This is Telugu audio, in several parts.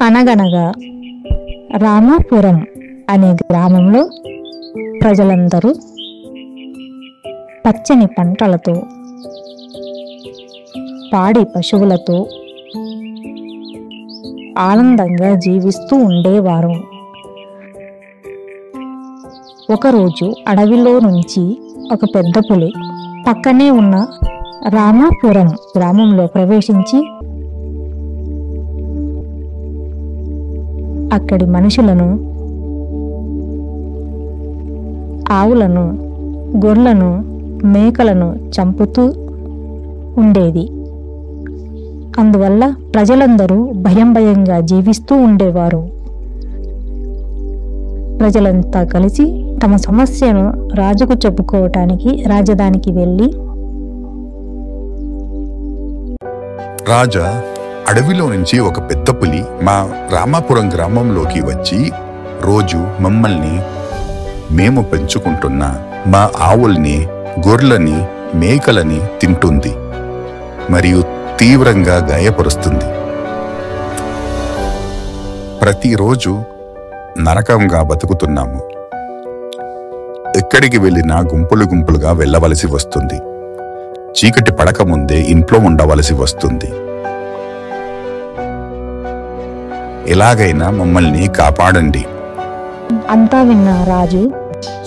అనగనగా రామాపురం అనే గ్రామంలో ప్రజలందరూ పచ్చని పంటలతో, పాడి పశువులతో ఆనందంగా జీవిస్తూ ఉండేవారు. ఒకరోజు అడవిలో నుంచి ఒక పెద్ద పులి పక్కనే ఉన్న రామాపురం గ్రామంలో ప్రవేశించి అక్కడి మనుషులను, ఆవులను, గొర్రెలను, మేకలను చంపుతూ ఉండేది. అందువల్ల ప్రజలందరూ భయంగా జీవిస్తూ ఉండేవారు. ప్రజలంతా కలిసి తమ సమస్యను రాజుకు చెప్పుకోవటానికి రాజధానికి వెళ్ళి, రాజా, అడవిలో నుంచి ఒక పెద్ద పులి మా రామాపురం గ్రామంలోకి వచ్చి రోజు మమ్మల్ని, మేము పెంచుకుంటున్న మా ఆవుల్ని, గొర్రెలని, మేకలని తింటుంది మరియు తీవ్రంగా గాయపరుస్తుంది. ప్రతిరోజు నరకంగా బతుకుతున్నాము. ఎక్కడికి వెళ్ళినా గుంపులుగా వెళ్ళవలసి వస్తుంది. చీకటి పడకముందే ఇంట్లో ఉండవలసి వస్తుంది. ఎలాగైనా మమ్మల్ని కాపాడండి. అంతా విన్న రాజు,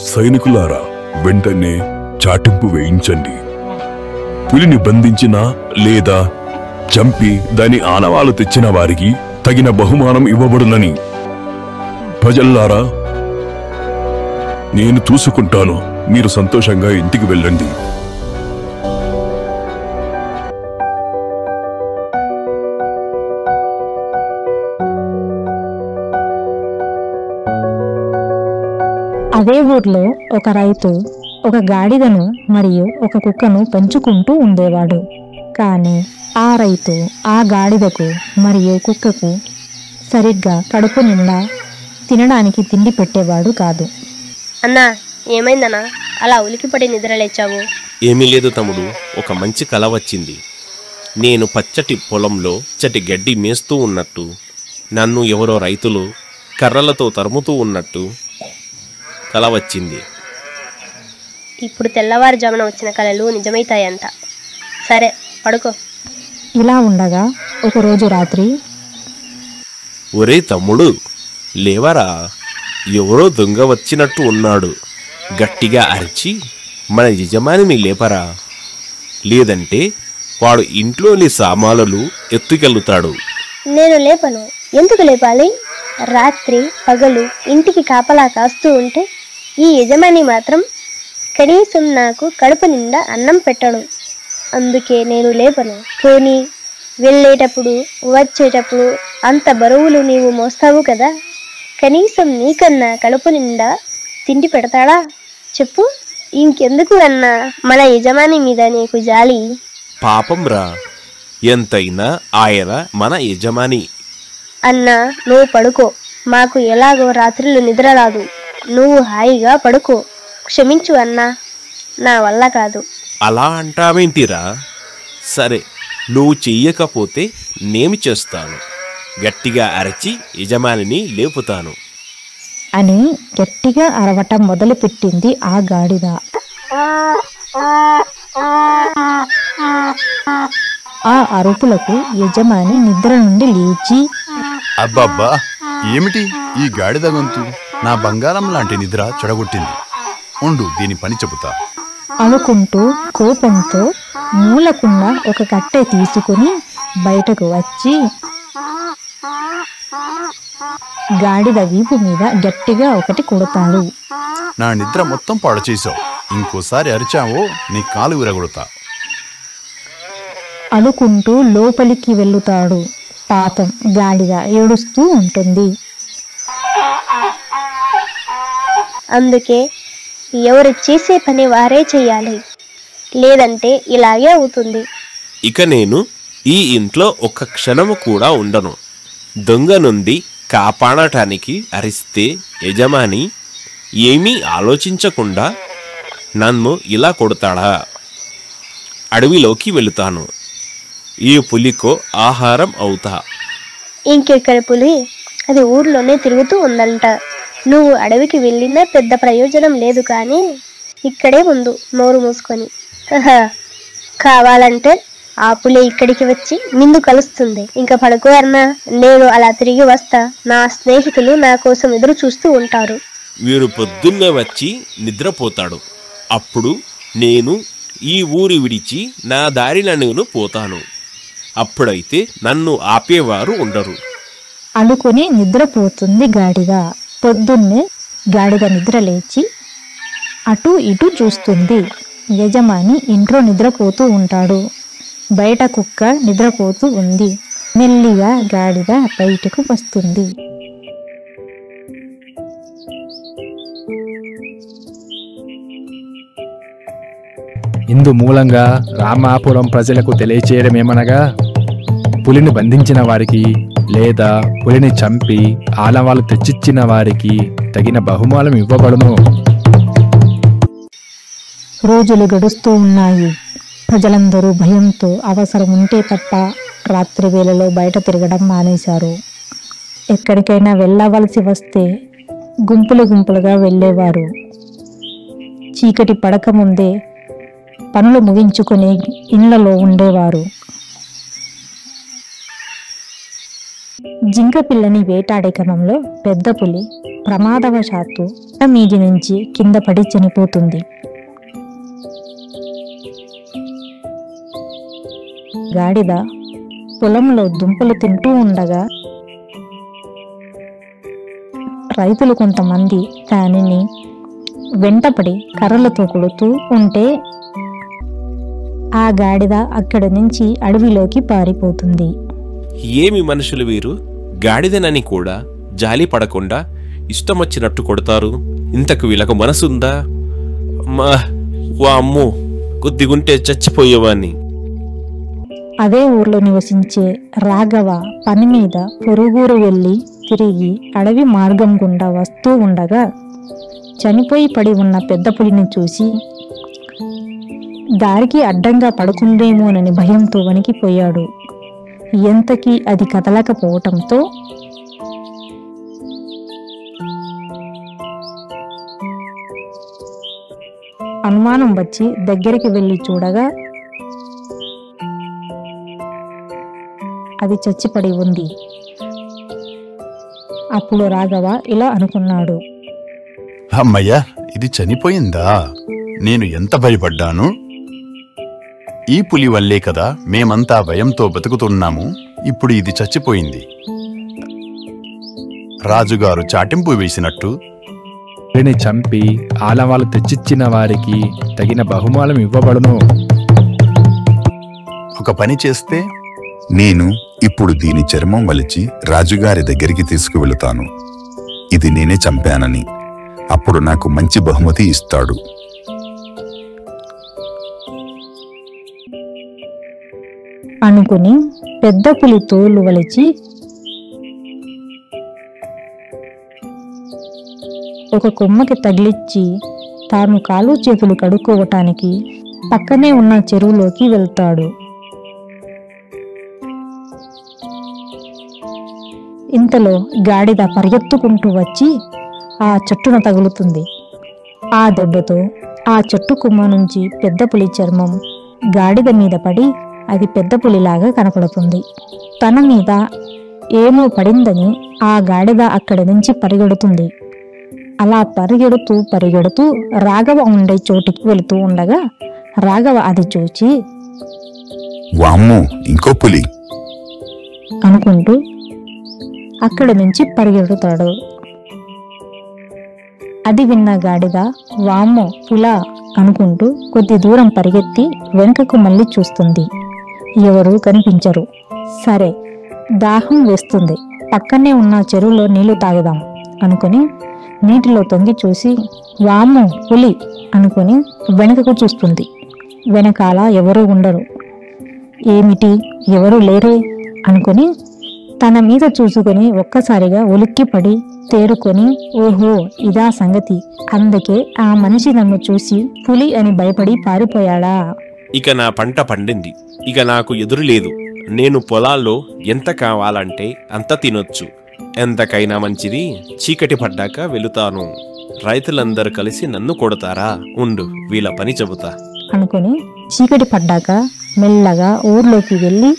సైనికులారా, వెంటనే చాటింపు వేయించండి. పులిని బంధించిన లేదా చంపి దాని ఆనవాలు తెచ్చిన వారికి తగిన బహుమానం ఇవ్వబడునని. ప్రజల్లారా, నేను చూసుకుంటాను, మీరు సంతోషంగా ఇంటికి వెళ్ళండి. అదే ఊర్లో ఒక రైతు ఒక గాడిదను మరియు ఒక కుక్కను పెంచుకుంటూ ఉండేవాడు. కానీ ఆ రైతు ఆ గాడిదకు మరియు కుక్కకు సరిగ్గా కడుపు నిండా తినడానికి తిండి పెట్టేవాడు కాదు. అన్నా, ఏమైందన్నా అలా ఉలికిపడి నిద్రలేచావు? ఏమీ లేదు తమ్ముడు, ఒక మంచి కల వచ్చింది. నేను పచ్చటి పొలంలో చటి గడ్డి మేస్తూ ఉన్నట్టు, నన్ను ఎవరో రైతులు కర్రలతో తరుముతూ ఉన్నట్టు కల వచ్చింది. ఇప్పుడు తెల్లవారుజామున వచ్చిన కలలు నిజమైతాయంట. సరే, పడుకో. ఇలా ఉండగా ఒకరోజు రాత్రి, ఒరే తమ్ముడు, లేవరా, ఎవరో దొంగ వచ్చినట్టు ఉన్నాడు, గట్టిగా అరిచి మన యజమానిని లేపరా, లేదంటే వాడు ఇంట్లోని సామానులు ఎత్తుకెళ్తాడు. నేను లేపను. ఎందుకు లేపాలి? రాత్రి పగలు ఇంటికి కాపలా కాస్తూ ఉంటే ఈ యజమాని మాత్రం కనీసం నాకు కడుపు నిండా అన్నం పెట్టడు. అందుకే నేను లేపను. పోనీ వెళ్ళేటప్పుడు వచ్చేటప్పుడు అంత బరువులు నీవు మోస్తావు కదా, కనీసం నీకన్నా కడుపు నిండా తిండి పెడతాడా చెప్పు? ఇంకెందుకు అన్నా మన యజమాని మీద నీకు జాలి? పాపం రా, ఎంతైనా ఆయన మన యజమాని. అన్నా, నువ్వు పడుకో. మాకు ఎలాగో రాత్రులు నిద్ర రాదు. నువ్వు హాయిగా పడుకో. క్షమించు అన్నా, నా వల్ల కాదు. అలా అంటావేంటిరా? సరే, నువ్వు చెయ్యకపోతే నేమి చేస్తాను, గట్టిగా అరచి యజమానిని లేపుతాను అని గట్టిగా అరవటం మొదలుపెట్టింది ఆ గాడిద. ఆ అరుపులకు యజమాని నిద్ర నుండి లేచి, అబ్బబ్బా, ఏమిటి ఈ గాడిద గొంతు? నా బంగారం లాంటి నిద్ర చెడగొట్టింది. ఉండు, దీని పని చెబుతా అనుకుంటూ కోపంతో మూలకుండా ఒక కట్టె తీసుకుని బయటకు వచ్చి గాడిద వీపు మీద గట్టిగా ఒకటి కొడతాడు. నా నిద్ర మొత్తం పాడు చేసావు. ఇంకోసారి అరిచావో నీ కాలు విరగొడతా అనుకుంటూ లోపలికి వెళ్తాడు. పాపం గాడిద ఏడుస్తూ ఉంటుంది. అందుకే ఎవరు చేసే పని వారే చెయ్యాలి, లేదంటే ఇలాగే అవుతుంది. ఇక నేను ఈ ఇంట్లో ఒక్క క్షణము కూడా ఉండను. దొంగ నుండి కాపాడటానికి అరిస్తే యజమాని ఏమీ ఆలోచించకుండా నన్ను ఇలా కొడతాడా? అడవిలోకి వెళుతాను. ఈ పులికో ఆహారం అవుతా. ఇంకెక్కడ పులి? అది ఊర్లోనే తిరుగుతూ ఉందంట. నువ్వు అడవికి వెళ్ళినా పెద్ద ప్రయోజనం లేదు, కానీ ఇక్కడే ఉండు నోరు మూసుకొని. కావాలంటే ఆ పులి ఇక్కడికి వచ్చి నిన్ను కలుస్తుంది. ఇంకా పడుకో అన్నా, నేను అలా తిరిగి వస్తా. నా స్నేహితులు నా కోసం ఎదురు చూస్తూ ఉంటారు. వీడు పొద్దున్నే వచ్చి నిద్రపోతాడు. అప్పుడు నేను ఈ ఊరి విడిచి నా దారిన నేను పోతాను. అప్పుడైతే నన్ను ఆపేవారు ఉండరు అనుకుని నిద్రపోతుంది గాడిద. పొద్దున్నే గాడిద నిద్ర లేచి అటు ఇటు చూస్తుంది. యజమాని ఇంట్లో నిద్రపోతూ ఉంటాడు. బయట కుక్క నిద్రపోతూ ఉంది. మెల్లిగా గాడిద బయటకు వస్తుంది. ఇందు మూలంగా రామాపురం ప్రజలకు తెలియచేయడమేమనగా, పులిని బంధించిన వారికి లేదా పులిని చంపి ఆనవాళ్ళు తెచ్చిచ్చిన వారికి తగిన బహుమానం ఇవ్వబడును. రోజులు గడుస్తూ ఉన్నాయి. ప్రజలందరూ భయంతో అవసరం ఉంటే తప్ప రాత్రి వేళలో బయట తిరగడం మానేశారు. ఎక్కడికైనా వెళ్ళవలసి వస్తే గుంపులు గుంపులుగా వెళ్ళేవారు. చీకటి పడకముందే పనులు ముగించుకుని ఇళ్లలో ఉండేవారు. జింక పిల్లని వేటాడే క్రమంలో పెద్ద పులి ప్రమాదవశాత్తు మీది నుంచి కింద పడి చనిపోతుంది. గాడిద పొలంలో దుంపలు తింటూ ఉండగా రైతులు కొంతమంది దానిని వెంటపడి కర్రలతో కొడుతూ ఉంటే ఆ గాడిద అక్కడి నుంచి అడవిలోకి పారిపోతుంది. ఏమి మనుషులు వీరు! గాడిదనని కూడా జాలి పడకుండా ఇష్టం వచ్చినట్టు కొడతారు. ఇంతకు వీళ్ళకు మనసుందా? అమ్మో, కొద్దిగుంటే చచ్చిపోయేవాణ్ణి. అదే ఊర్లో నివసించే రాఘవ పని మీద పొరుగురు వెళ్ళి తిరిగి అడవి మార్గం గుండా వస్తూ ఉండగా చనిపోయి పడి ఉన్న పెద్ద పులిని చూసి దారికి అడ్డంగా పడుకుందేమోనని భయంతో వణికిపోయాడు. ఎంతకీ అది కదలకపోవటంతో అనుమానం వచ్చి దగ్గరికి వెళ్ళి చూడగా అది చచ్చిపడి ఉంది. అప్పుడు రాఘవ ఇలా అనుకున్నాడు, అమ్మయ్యా, ఇది చనిపోయిందా? నేను ఎంత భయపడ్డాను. ఈ పులి వల్లే కదా మేమంతా భయంతో బతుకుతున్నాము. ఇప్పుడు ఇది చచ్చిపోయింది. రాజుగారు చాటింపు వేసినట్టు పులిని చంపి ఆనవాళ్ళు తెచ్చిచ్చిన వారికి తగిన బహుమానం ఇవ్వబడును. ఒక పని చేస్తే నేను ఇప్పుడు దీని చర్మం వలిచి రాజుగారి దగ్గరికి తీసుకువెళతాను. ఇది నేనే చంపానని. అప్పుడు నాకు మంచి బహుమతి ఇస్తాడు. అనుకుని పెద్ద పులి తోలు వలిచి ఒక కొమ్మకి తగిలిచ్చి తాను కాలు చేతులు కడుక్కోవటానికి పక్కనే ఉన్న చెరువులోకి వెళ్తాడు. ఇంతలో గాడిద పరిగెత్తుకుంటూ వచ్చి ఆ చెట్టున తగులుతుంది. ఆ దెబ్బతో ఆ చెట్టు కొమ్మ నుంచి పెద్ద పులి చర్మం గాడిద మీద పడి అది పెద్ద పులిలాగా కనపడుతుంది. తన మీద ఏమో పడిందని ఆ గాడిద అక్కడి నుంచి పరిగెడుతుంది. అలా పరిగెడుతూ రాఘవ ఉండే చోటికి వెళుతూ ఉండగా రాఘవ అది చూచి, వామ్మో, ఇంకో పులి అనుకుంటూ అక్కడి నుంచి పరిగెడుతాడు. అది విన్న గాడిద వామ్మో పులా అనుకుంటూ కొద్ది దూరం పరిగెత్తి వెనుకకు మళ్ళీ చూస్తుంది. ఎవరూ కనిపించరు. సరే, దాహం వేస్తుంది, పక్కనే ఉన్న చెరువులో నీళ్లు తాగుదాం అనుకుని నీటిలో తొంగి చూసి వామ్మో పులి అనుకుని వెనుకకు చూస్తుంది. వెనకాల ఎవరూ ఉండరు. ఏమిటి, ఎవరూ లేరే అనుకుని తన మీద చూసుకొని ఒక్కసారిగా ఉలిక్కిపడి తేరుకొని, ఓహో ఇదా సంగతి, అందుకే ఆ మనిషి నన్ను చూసి పులి అని భయపడి పారిపోయాడా? ఇక నా పంట పండింది. ఇక నాకు ఎదురు లేదు. నేను పొలాల్లో ఎంత కావాలంటే అంత తినొచ్చు. ఎంతకైనా మంచిది చీకటి పడ్డాక వెళుతాను. రైతులందరూ కలిసి నన్ను కొడతారా? ఉండు, వీళ్ళ పని చెబుతా అనుకుని చీకటి పడ్డాక మెల్లగా ఊర్లోకి వెళ్ళి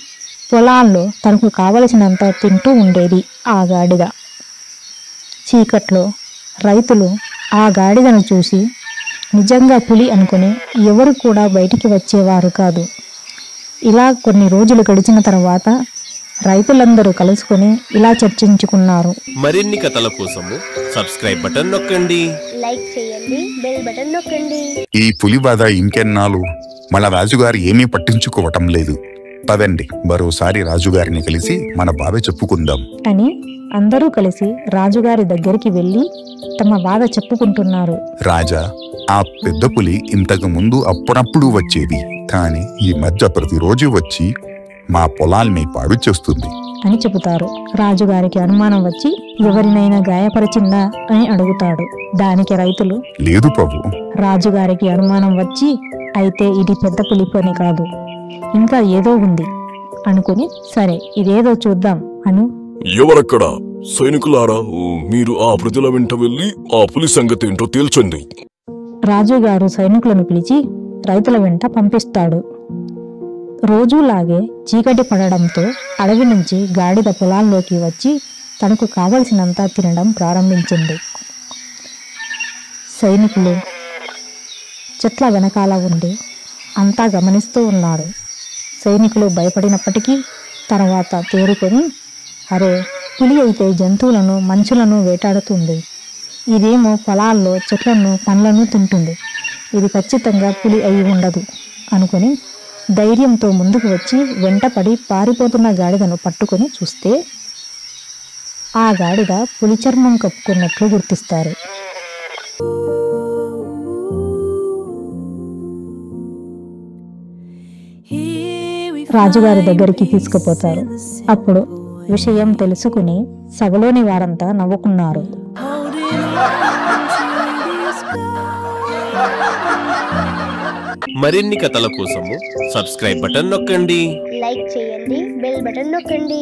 పొలాల్లో తనకు కావలసినంత తింటూ ఉండేది ఆ గాడిద. చీకట్లో రైతులు ఆ గాడిదను చూసి నిజంగా పులి అనుకుని ఎవరు కూడా బయటికి వచ్చేవారు కాదు. ఇలా కొన్ని రోజులు గడిచిన తర్వాత రైతులందరూ కలుసుకొని ఇలా చర్చించుకున్నారు. మరిన్ని కథల కోసము సబ్స్క్రైబ్ బటన్ నొక్కండి, లైక్ చేయండి, బెల్ బటన్ నొక్కండి. ఈ పులి బాధ ఇంకెన్నాళ్ళు? మన రాజుగారు ఏమీ పట్టించుకోవటం లేదు. పదండి, మరోసారి రాజుగారిని కలిసి మన బాధ చెప్పుకుందాం అని అందరూ కలిసి రాజుగారి దగ్గరికి వెళ్ళి తమ బాధ చెప్పుకుంటున్నారు. రాజా, ఆ పెద్ద పులి ఇంతకు ముందు అప్పుడప్పుడు వచ్చేది, కానీ ఈ మధ్య ప్రతిరోజు వచ్చి మా పొలాల్ని పాడు చేస్తుంది అని చెబుతారు. రాజుగారికి అనుమానం వచ్చి ఎవరినైనా గాయపరిచిందా అని అడుగుతాడు. దానికి రైతులు, లేదు ప్రభు. రాజుగారికి అనుమానం వచ్చి అయితే ఇది పెద్ద పులి పని కాదు, ఇంకా ఏదో ఉంది అనుకుని సరే ఇదేదో చూద్దాం అని ఎవరక్కడ? సైనికులారా, మీరు ఆ ప్రజల వెంట వెళ్ళి ఆ పులి సంగతి ఏంటో తేల్చండి. రాజుగారు సైనికులను పిలిచి రైతుల వెంట పంపిస్తాడు. రోజులాగే చీకటి పడడంతో అడవి నుంచి గాడిద పొలాల్లోకి వచ్చి తనకు కావలసినంత తినడం ప్రారంభించింది. సైనికులు చెట్ల వెనకాల ఉండి అంతా గమనిస్తూ ఉన్నారు. సైనికులు భయపడినప్పటికీ తర్వాత తేరుకొని, అరే, పులి అయితే జంతువులను మనుషులను వేటాడుతుంది, ఇదేమో పొలాల్లో చెట్లను పండ్లను తింటుంది, ఇది ఖచ్చితంగా పులి అయి ఉండదు అనుకుని ధైర్యంతో ముందుకు వచ్చి వెంటపడి పారిపోతున్న గాడిదను పట్టుకొని చూస్తే ఆ గాడిద పులి చర్మం కప్పుకున్నట్లు గుర్తిస్తారు. రాజుగారి దగ్గరికి తీసుకుపోతారు. అప్పుడు విషయం తెలుసుకుని సభలోని వారంతా నవ్వుకున్నారు. మరిన్ని కథల కోసము సబ్స్క్రైబ్ బటన్ నొక్కండి, లైక్ చేయండి, బెల్ బటన్ నొక్కండి.